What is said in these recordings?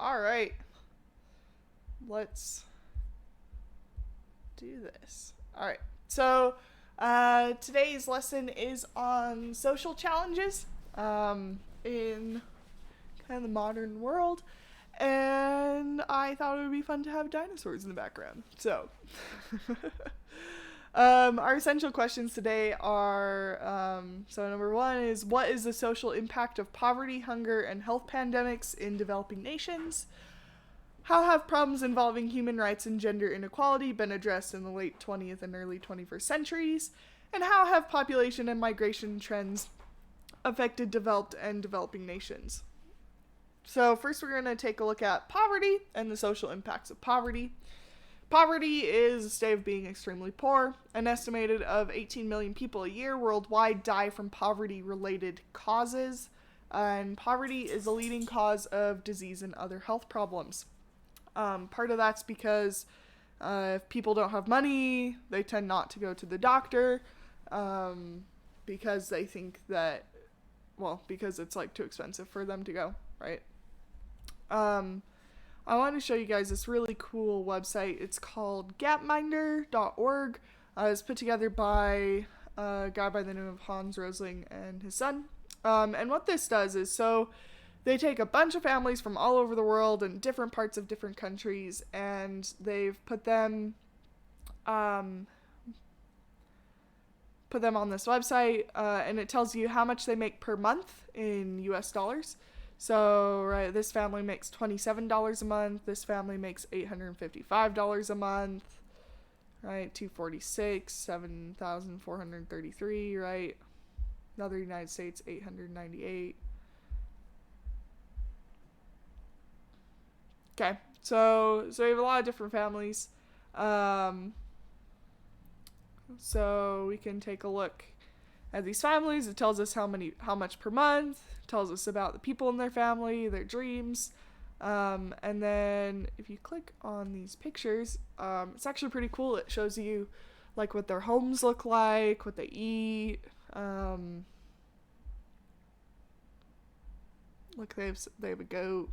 All right. Let's do this. All right. So, today's lesson is on social challenges in kind of the modern world. And I thought it would be fun to have dinosaurs in the background. So, our essential questions today are so, number one is what is the social impact of poverty, hunger, and health pandemics in developing nations? How have problems involving human rights and gender inequality been addressed in the late 20th and early 21st centuries? And how have population and migration trends affected developed and developing nations? So, first, we're going to take a look at poverty and the social impacts of poverty. Poverty is a state of being extremely poor. An estimated of 18 million people a year worldwide die from poverty-related causes, and poverty is a leading cause of disease and other health problems. Part of that's because if people don't have money, they tend not to go to the doctor because they think that, because it's like too expensive for them to go, right? I want to show you guys this really cool website. It's called gapminder.org. It's put together by a guy by the name of Hans Rosling and his son. And what this does is, so they take a bunch of families from all over the world and different parts of different countries, and they've put them on this website, and it tells you how much they make per month in US dollars. So, right, this family makes $27 a month. This family makes $855 a month, right? $246, $7,433, right? Another United States, $898. Okay, so we have a lot of different families. So we can take a look at these families. It tells us how much per month. It tells us about the people in their family, their dreams. And then if you click on these pictures, it's actually pretty cool. It shows you like what their homes look like, what they eat. Look, they have a goat.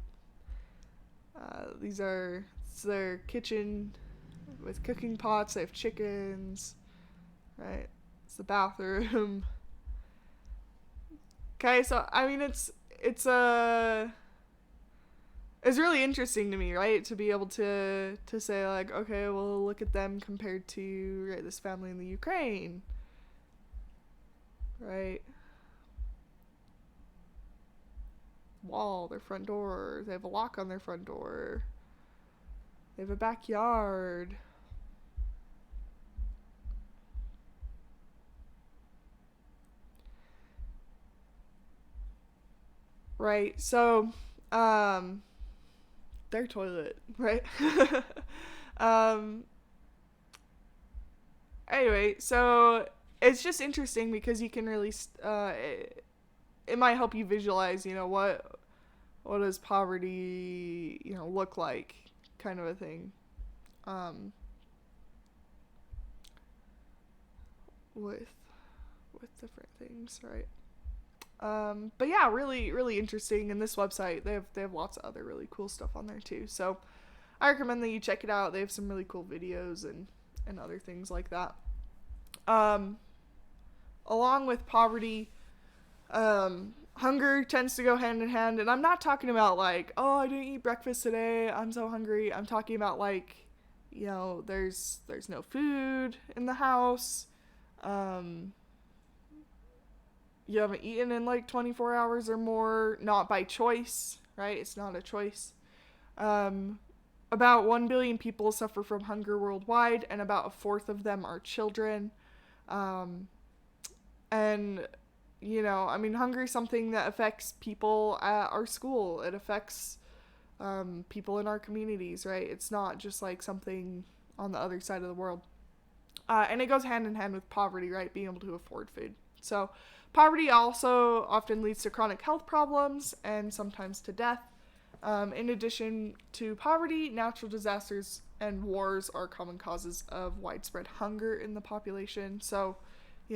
It's their kitchen with cooking pots. They have chickens, right? It's the bathroom. Okay, so I mean it's really interesting to me, right? To be able to say like, okay, well, look at them compared to, right, this family in the Ukraine, right? Their front door. They have a lock on their front door. They have a backyard. Right, so, their toilet, right? Anyway, so it's just interesting because you can really, it might help you visualize, what does poverty, look like, kind of a thing, with different things, right? But yeah, really, really interesting. And this website, they have lots of other really cool stuff on there too. So I recommend that you check it out. They have some really cool videos and other things like that. Along with poverty, hunger tends to go hand in hand. And I'm not talking about like, oh, I didn't eat breakfast today, I'm so hungry. I'm talking about like, there's no food in the house. You haven't eaten in like 24 hours or more, not by choice, right? It's not a choice. About 1 billion people suffer from hunger worldwide, and about a fourth of them are children. And, hunger is something that affects people at our school. It affects people in our communities, right? It's not just like something on the other side of the world. And it goes hand in hand with poverty, right? Being able to afford food. So poverty also often leads to chronic health problems and sometimes to death. In addition to poverty, natural disasters and wars are common causes of widespread hunger in the population. So,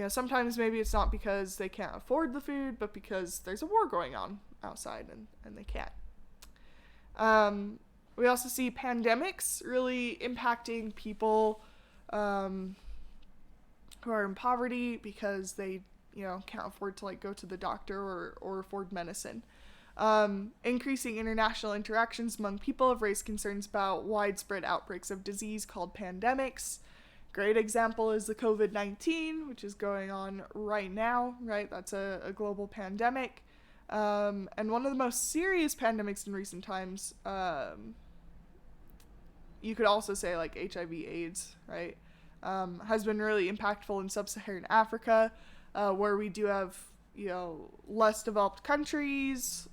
sometimes maybe it's not because they can't afford the food, but because there's a war going on outside and they can't. We also see pandemics really impacting people who are in poverty because they, can't afford to like go to the doctor or afford medicine. Increasing international interactions among people have raised concerns about widespread outbreaks of disease called pandemics. Great example is the COVID-19, which is going on right now, right? That's a global pandemic. And one of the most serious pandemics in recent times, you could also say like HIV/AIDS, right? Has been really impactful in sub-Saharan Africa, where we do have, less developed countries,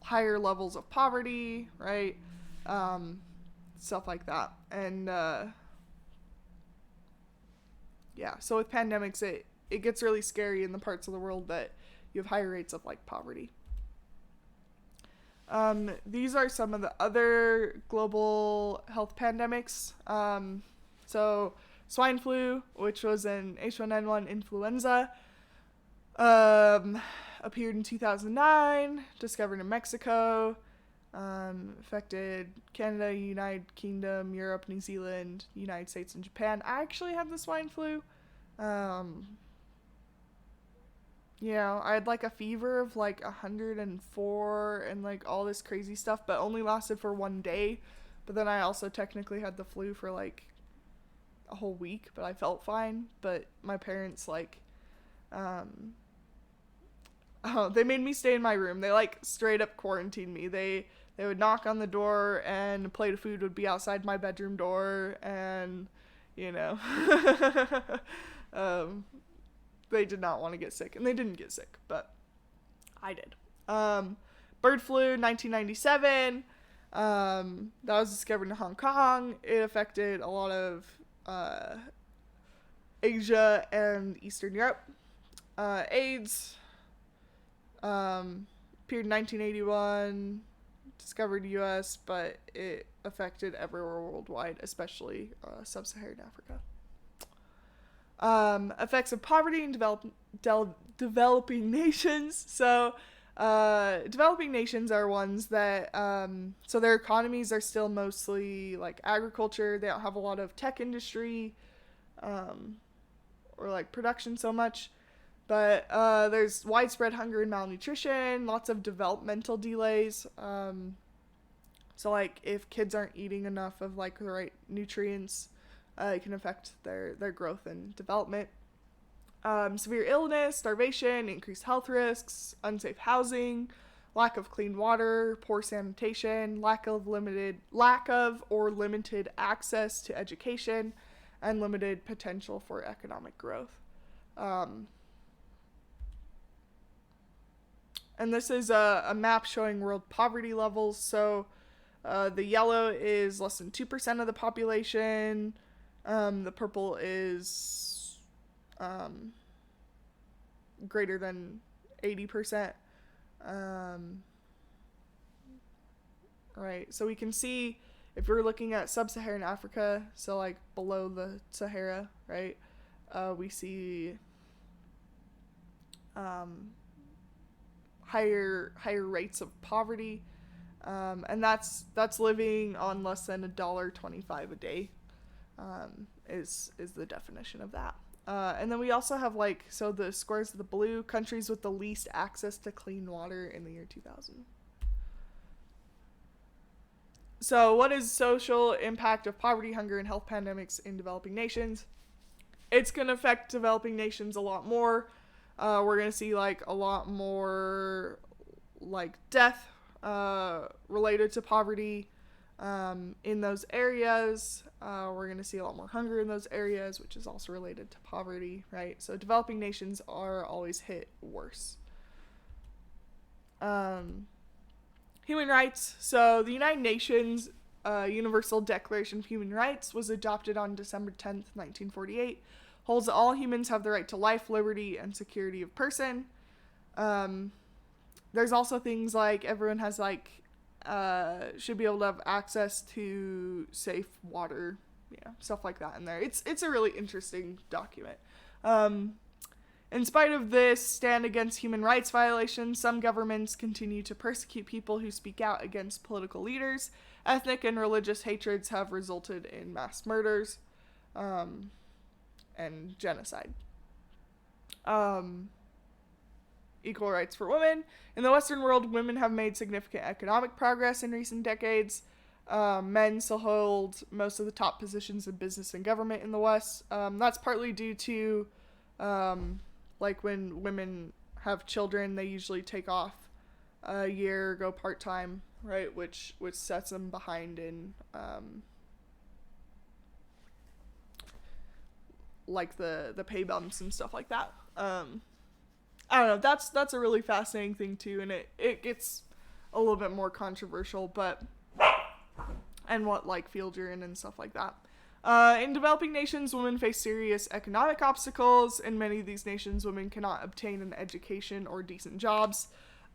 higher levels of poverty, right? Stuff like that. And so with pandemics, it gets really scary in the parts of the world that you have higher rates of like poverty. These are some of the other global health pandemics. So swine flu, which was an H1N1 influenza, appeared in 2009, discovered in Mexico, affected Canada, United Kingdom, Europe, New Zealand, United States, and Japan. I actually had the swine flu. I had like a fever of like 104 and like all this crazy stuff, but only lasted for 1 day. But then I also technically had the flu for like a whole week, but I felt fine. But my parents they made me stay in my room. They like straight up quarantined me. They would knock on the door and a plate of food would be outside my bedroom door, and they did not want to get sick, and they didn't get sick, but I did. Bird flu, 1997. That was discovered in Hong Kong. It affected a lot of Asia and Eastern Europe. AIDS appeared in 1981, discovered U.S., but it affected everywhere worldwide, especially sub-Saharan Africa. Effects of poverty in developing nations. So, developing nations are ones that, so their economies are still mostly like agriculture. They don't have a lot of tech industry, or like production so much. But there's widespread hunger and malnutrition, lots of developmental delays. So like if kids aren't eating enough of like the right nutrients, it can affect their growth and development. Severe illness, starvation, increased health risks, unsafe housing, lack of clean water, poor sanitation, lack of or limited access to education, and limited potential for economic growth. And this is a map showing world poverty levels. So the yellow is less than 2% of the population. The purple is greater than 80%. Right, so we can see if we're looking at sub-Saharan Africa, so like below the Sahara, right, we see higher rates of poverty, and that's living on less than $1.25 a day. Is the definition of that. And then we also have so the squares of the blue, countries with the least access to clean water in the year 2000. So what is social impact of poverty, hunger, and health pandemics in developing nations? It's going to affect developing nations a lot more. We're going to see a lot more death related to poverty in those areas. We're going to see a lot more hunger in those areas, which is also related to poverty, right? So developing nations are always hit worse. Human rights. So the United Nations Universal Declaration of Human Rights was adopted on December 10th, 1948. Holds that all humans have the right to life, liberty, and security of person. There's also things like everyone has should be able to have access to safe water, stuff like that in there. It's a really interesting document. In spite of this stand against human rights violations, some governments continue to persecute people who speak out against political leaders. Ethnic and religious hatreds have resulted in mass murders and genocide. Equal rights for women. In the Western world, women have made significant economic progress in recent decades. Men still hold most of the top positions in business and government in the West. That's partly due to like when women have children, they usually take off a year, go part-time, right, which sets them behind in like the pay bumps and stuff like that. I don't know, that's a really fascinating thing too, and it gets a little bit more controversial, but and what like field you're in and stuff like that. In developing nations, women face serious economic obstacles. In many of these nations, women cannot obtain an education or decent jobs.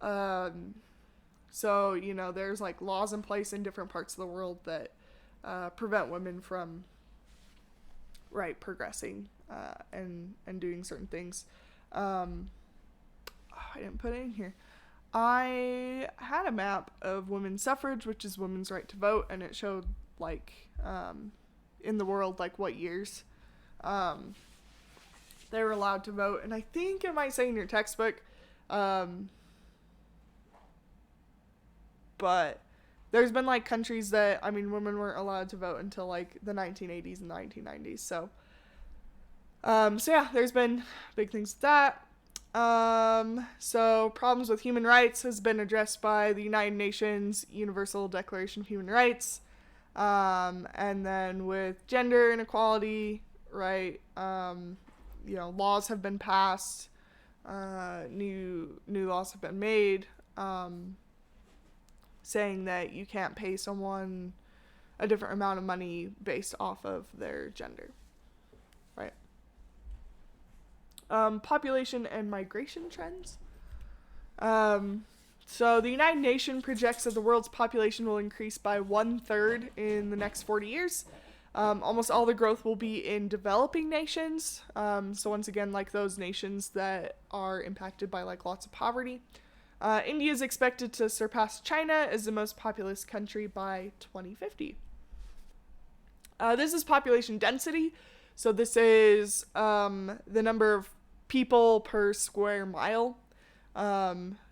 So, you know, there's like laws in place in different parts of the world that prevent women from, right, progressing and doing certain things. I didn't put it in here. I had a map of women's suffrage, which is women's right to vote, and it showed like in the world like what years they were allowed to vote, and I think it might say in your textbook, but there's been like countries that, I mean, women weren't allowed to vote until like the 1980s and 1990s. So yeah, there's been big things with that. So problems with human rights has been addressed by the United Nations Universal Declaration of Human Rights. And then with gender inequality, right, you know, laws have been passed, new laws have been made, saying that you can't pay someone a different amount of money based off of their gender, right? Population and migration trends. So the United Nations projects that the world's population will increase by 1/3 in the next 40 years. Almost all the growth will be in developing nations. So once again, like those nations that are impacted by like lots of poverty. India is expected to surpass China as the most populous country by 2050. This is population density. So this is the number of people per square mile.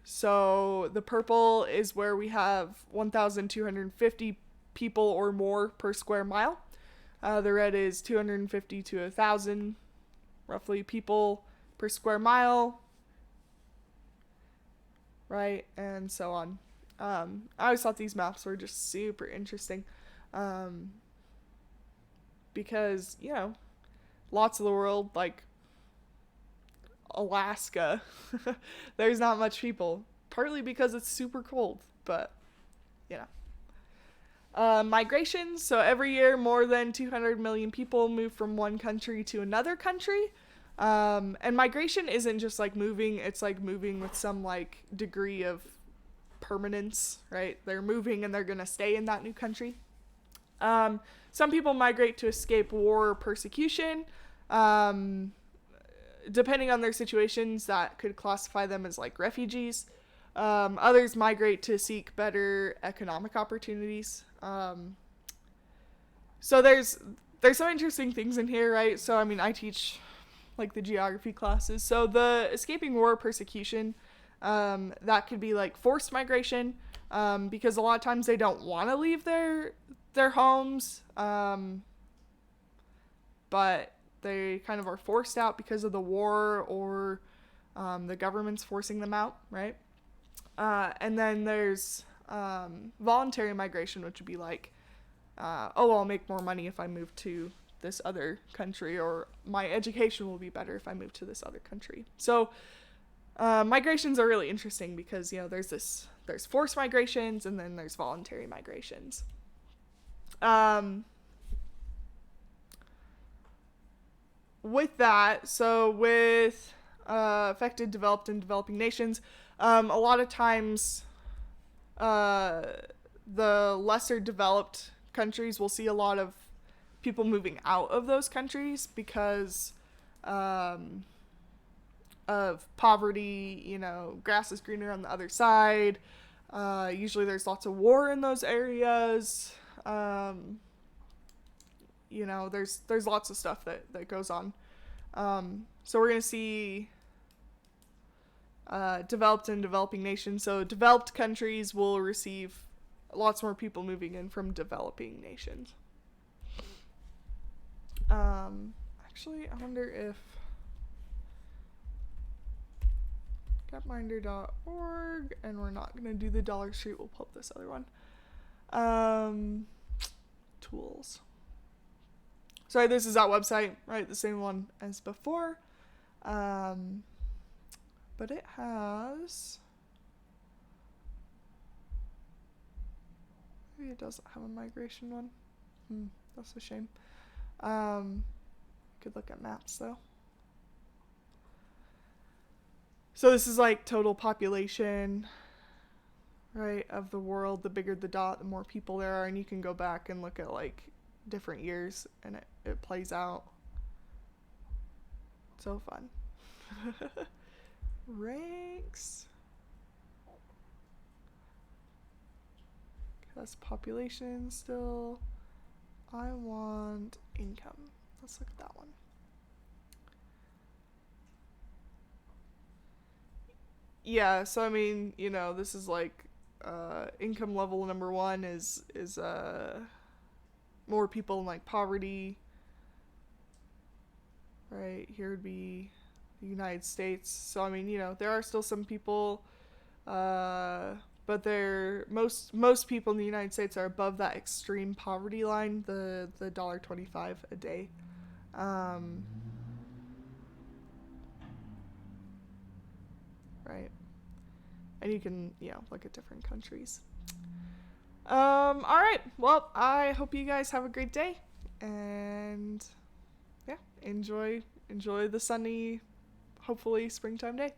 So the purple is where we have 1,250 people or more per square mile. The red is 250 to 1,000, roughly, people per square mile, right, and so on. I always thought these maps were just super interesting, because, you know, lots of the world, like Alaska, there's not much people, partly because it's super cold, but, you know. Migration, so every year more than 200 million people move from one country to another country. And migration isn't just like moving, it's like moving with some like degree of permanence, right? They're moving and they're gonna stay in that new country. Some people migrate to escape war or persecution. Depending on their situations, that could classify them as like refugees. Others migrate to seek better economic opportunities. So there's some interesting things in here, right? So I mean, I teach like the geography classes. So the escaping war or persecution, that could be like forced migration, because a lot of times they don't want to leave their homes, but they kind of are forced out because of the war, or the government's forcing them out, right? And then there's voluntary migration, which would be like, I'll make more money if I move to this other country, or my education will be better if I move to this other country. So migrations are really interesting because, you know, there's forced migrations and then there's voluntary migrations. With that, so with affected developed and developing nations, a lot of times the lesser developed countries will see a lot of people moving out of those countries because of poverty. You know, grass is greener on the other side. Usually there's lots of war in those areas. You know, there's lots of stuff that goes on. So we're going to see developed and developing nations. So developed countries will receive lots more people moving in from developing nations. Actually, I wonder if gapminder.org, and we're not going to do the Dollar Street, we'll pull up this other one. Tools. Sorry, this is that website, right? The same one as before. But it has... Maybe it doesn't have a migration one. That's a shame. Could look at maps though. So this is like total population, right, of the world. The bigger the dot, the more people there are, and you can go back and look at like different years, and it plays out. So fun. Ranks. That's population still. I want income. Let's look at that one. Yeah, so I mean, you know, this is like income level number 1 is more people in like poverty. Right, here would be the United States. So I mean, you know, there are still some people but most people in the United States are above that extreme poverty line, the $1.25 a day. Right. And you can, you know, look at different countries. All right. Well, I hope you guys have a great day, and yeah, enjoy the sunny, hopefully springtime day.